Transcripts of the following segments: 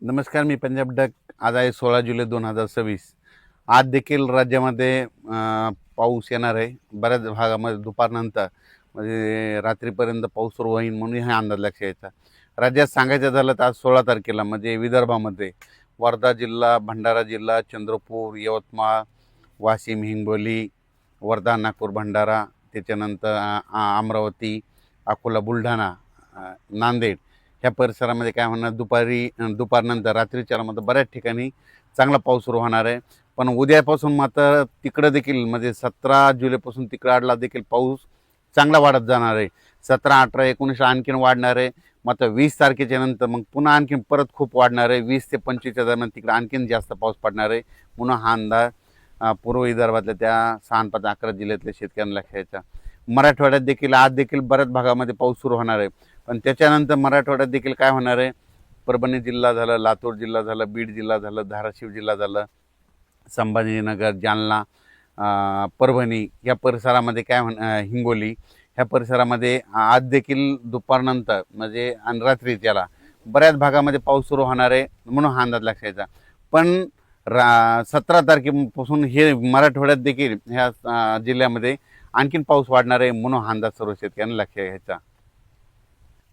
नमस्कार, मी पंजाब डक. आज आहे 16 जुलै 2026. आज देखील राज्यामध्ये पाऊस येणार आहे. बऱ्याच भागामध्ये दुपारनंतर म्हणजे रात्रीपर्यंत पाऊस सुरू होईल म्हणून हा अंदाज लक्षात यायचा. राज्यात सांगायचं झालं तर आज 16 तारखेला म्हणजे विदर्भामध्ये वर्धा जिल्हा, भंडारा जिल्हा, चंद्रपूर, यवतमाळ, वाशिम, हिंगोली, वर्धा, नागपूर, भंडारा, त्याच्यानंतर अमरावती, अकोला, बुलढाणा, नांदेड ह्या परिसरामध्ये काय होणार, दुपारनंतर रात्रीच्या मध्ये बऱ्याच ठिकाणी चांगला पाऊस सुरू होणार आहे. पण उद्यापासून मात्र तिकडं देखील म्हणजे 17 जुलैपासून तिकडला देखील पाऊस चांगला वाढत जाणार आहे. 17, 18, 19 आणखीन वाढणार आहे. मात्र 20 तारखेच्या नंतर मग पुन्हा आणखीन परत खूप वाढणार आहे. 20 ते 25च्या दरम्यान तिकडे आणखीन जास्त पाऊस पडणार आहे म्हणून हा अंदाज पूर्व विदर्भातल्या त्या 6, 5, 11 जिल्ह्यातल्या शेतकऱ्यांना लक्षायचा. मराठवाड्यात देखील आज देखील बऱ्याच भागामध्ये पाऊस सुरू होणार आहे. पण त्याच्यानंतर मराठवाड्यात देखील काय होणार आहे, परभणी जिल्हा झालं, लातूर जिल्हा झालं, बीड जिल्हा झालं, धाराशिव जिल्हा झालं, संभाजीनगर, जालना, परभणी या परिसरामध्ये काय हिंगोली ह्या परिसरामध्ये आज देखील दुपारनंतर म्हणजे आणि रात्रीच्याला बऱ्याच भागामध्ये पाऊस सुरू होणार आहे म्हणून हा अंदाज लक्षायचा. पण 17 तारखेपासून हे मराठवाड्यात देखील ह्या जिल्ह्यामध्ये आणखीन पाऊस वाढणार आहे म्हणून हा अंदाज सर्व शेतकऱ्यांना लक्षात घ्यायचा.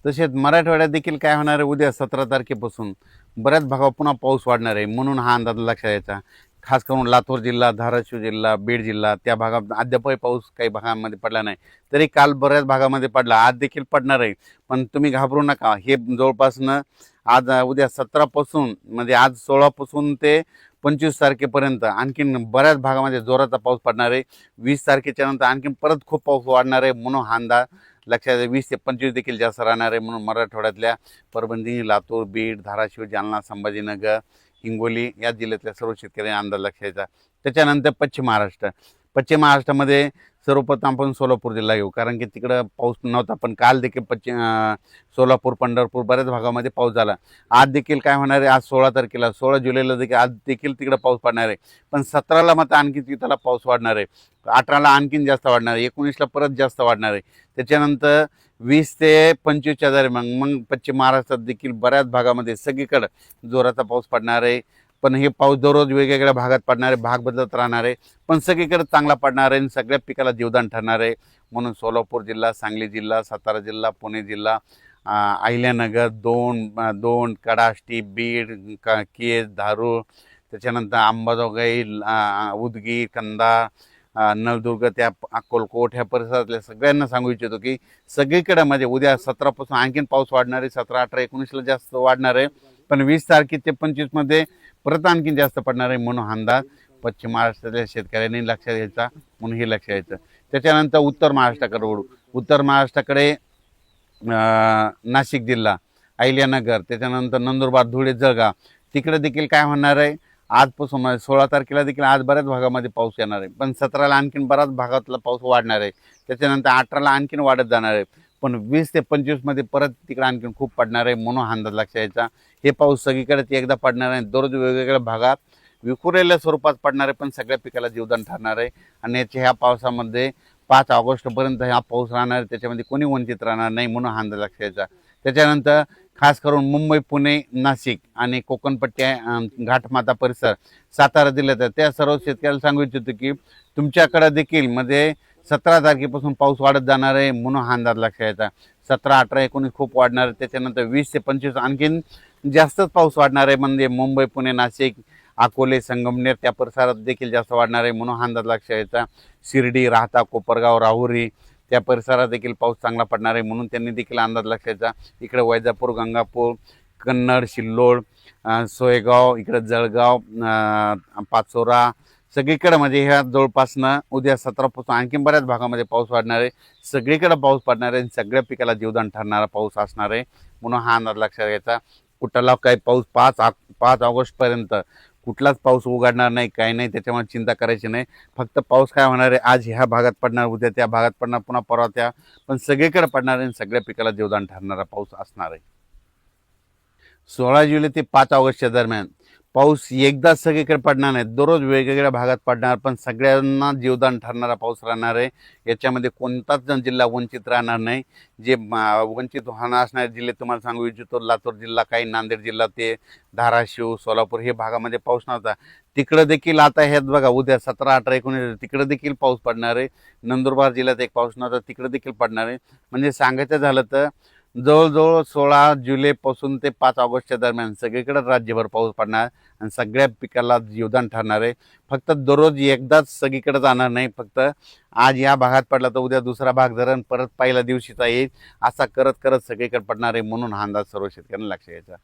तसेच मराठवाड्यात देखील काय होणार आहे, उद्या 17 तारखेपासून बऱ्याच भागावर पुन्हा पाऊस वाढणार आहे म्हणून हा अंदाज लक्षात यायचा. खास करून लातूर जिल्हा, धाराशिव जिल्हा, बीड जिल्हा त्या भागात अद्यापही पाऊस काही भागांमध्ये पडला नाही, तरी काल बऱ्याच भागामध्ये पडला, आज देखील पडणार आहे. पण तुम्ही घाबरू नका. हे जवळपासनं आज उद्या 17पासून म्हणजे आज 16पासून ते 25 तारखेपर्यंत आणखीन बऱ्याच भागामध्ये जोराचा पाऊस पडणार आहे. 20 तारखेच्या नंतर आणखीन परत खूप पाऊस वाढणार आहे म्हणून हा अंदाज लक्षात 20 ते 25 देखील जास्त राहणार आहे. म्हणून मराठवाड्यातल्या परभणी, लातूर, बीड, धाराशिव, जालना, संभाजीनगर, हिंगोली या जिल्ह्यातल्या सर्व शेतकऱ्यांनी अंदाज लक्षायचा. त्याच्यानंतर पश्चिम महाराष्ट्रामध्ये सर्वप्रथम आपण सोलापूर जिल्हा घेऊ, कारण की तिकडं पाऊस नव्हता. पण काल देखील सोलापूर, पंढरपूर बऱ्याच भागामध्ये पाऊस झाला. आज देखील काय होणार आहे, आज 16 तारखेला 16 जुलैला देखील आज देखील तिकडं पाऊस पडणार आहे. पण 17ला मात्र आणखी तिथला पाऊस वाढणार आहे. 18ला आणखीन जास्त वाढणार आहे. 19ला परत जास्त वाढणार आहे. त्याच्यानंतर 20 ते 25च्या दरम्यान मग पश्चिम महाराष्ट्रात देखील बऱ्याच भागामध्ये सगळीकडं जोराचा पाऊस पडणार आहे. पण हे पाऊस दररोज वेगवेगळ्या भागात पडणार आहे, भाग बदलत राहणार आहे, पण सगळीकडे चांगला पडणार आहे आणि सगळ्या पिकाला जीवदान ठरणार आहे. म्हणून सोलापूर जिल्हा, सांगली जिल्हा, सातारा जिल्हा, पुणे जिल्हा, अहिल्यानगर, दोन, कडाष्टी, बीड, केज, धारूर, त्याच्यानंतर अंबाजोगाई, उदगीर, कंधार, नळदुर्ग, त्या अक्कलकोट ह्या परिसरातल्या सगळ्यांना सांगू इच्छितो की सगळीकडे म्हणजे उद्या 17पासून आणखीन पाऊस वाढणार आहे. 17, 18, 19ला जास्त वाढणार आहे. पण 20 तारखे ते 25मध्ये परत आणखीन जास्त पडणार आहे म्हणून हा अंदाज पश्चिम महाराष्ट्रातल्या शेतकऱ्यांनी लक्षात घ्यायचा म्हणून हे लक्षात घ्यायचं. त्याच्यानंतर उत्तर महाराष्ट्राकडे वळू. उत्तर महाराष्ट्राकडे नाशिक जिल्हा, अहिल्यानगर, त्याच्यानंतर नंदुरबार, धुळे, जळगाव तिकडे देखील काय होणार आहे, आजपासून 16 तारखेला देखील आज बऱ्याच भागामध्ये पाऊस येणार आहे. पण 17ला आणखीन बऱ्याच भागातला पाऊस वाढणार आहे. त्याच्यानंतर 18ला आणखीन वाढत जाणार आहे. पण 20 ते 25मध्ये परत तिकडे आणखीन खूप पडणार आहे म्हणून हा अंदाज लक्षात यायचा. हे पाऊस सगळीकडे एकदा पडणार आहे, दररोज वेगवेगळ्या भागात विखुरलेल्या स्वरूपात पडणार आहे, पण सगळ्या पिकाला जीवदान ठरणार आहे. आणि ह्या पावसामध्ये 5 ऑगस्टपर्यंत हा पाऊस राहणार आहे, त्याच्यामध्ये कोणी वंचित राहणार नाही म्हणून हा अंदाज लक्षात यायचा. त्याच्यानंतर खास करून मुंबई, पुणे, नाशिक आणि कोकणपट्टी, घाटमाता परिसर, सातारा जिल्ह्यात त्या सर्व शेतकऱ्याला सांगू इच्छितो की तुमच्याकडे देखील म्हणजे 17 तारखेपासून पाऊस वाढत जाणार आहे म्हणून हा अंदाज लक्षात यायचा. 17, 18, 19 खूप वाढणार आहे. त्याच्यानंतर 20 ते 25 आणखीन जास्तच पाऊस वाढणार आहे. म्हणजे मुंबई, पुणे, नाशिक, अकोले, संगमनेर त्या परिसरात देखील जास्त वाढणार आहे म्हणून हा अंदाज लक्षात यायचा. शिर्डी, राहता, कोपरगाव, राहुरी त्या परिसरात देखील पाऊस चांगला पडणार आहे म्हणून त्यांनी देखील अंदाज लक्षात यायचा. इकडे वैजापूर, गंगापूर, कन्नड, सिल्लोड, सोयगाव, इकडे जळगाव, पाचोरा सगळीकडे म्हणजे ह्या जवळपासनं उद्या 17पासून आणखी बऱ्याच भागामध्ये पाऊस वाढणार आहे. सगळीकडे पाऊस पडणार आहे. सगळ्या पिकाला जीवदान ठरणारा पाऊस असणार आहे म्हणून हा अंदाज लक्षात घ्यायचा. कुठला काही पाऊस 5 ऑगस्टपर्यंत कुठलाच पाऊस उघडणार नाही, काही नाही. त्याच्यामुळे चिंता करायची नाही. फक्त पाऊस काय होणार आहे, आज ह्या भागात पडणार, उद्या त्या भागात पडणार, पुन्हा परवा त्या, पण सगळीकडे पडणार आहे. सगळ्या पिकाला जीवदान ठरणारा पाऊस असणार आहे. 16 जुलै ते 5 ऑगस्टच्या दरम्यान पाऊस एकदाच सगळीकडे पडणार नाही, दररोज वेगवेगळ्या भागात पडणार, पण सगळ्यांना जीवदान ठरणारा पाऊस राहणार आहे. याच्यामध्ये कोणताच जिल्हा वंचित राहणार नाही. जे वंचित होणार असणारे जिल्हे तुम्हाला सांगू इच्छितो, लातूर जिल्हा, काही नांदेड जिल्हा, ते धाराशिव, सोलापूर हे भागामध्ये पाऊस नव्हता. तिकडं देखील आता ह्यात बघा, उद्या 17, 18, 19 तिकडं देखील पाऊस पडणार आहे. नंदुरबार जिल्ह्यात एक पाऊस नव्हता, तिकडं देखील पडणार आहे. म्हणजे सांगायचं झालं तर जवळजवळ 16 जुलैपासून ते 5 ऑगस्टच्या दरम्यान सगळीकडे राज्यभर पाऊस पडणार आणि सगळ्या पिकाला जीवदान ठरणार आहे. फक्त दररोज एकदाच सगळीकडे जाणार नाही. फक्त आज या भागात पडला तर उद्या दुसरा भाग धरण परत पहिल्या दिवशीचा येईल, असा करत करत सगळीकडे पडणार आहे. म्हणून हा अंदाज सर्व शेतकऱ्यांना लक्ष घ्यायचा.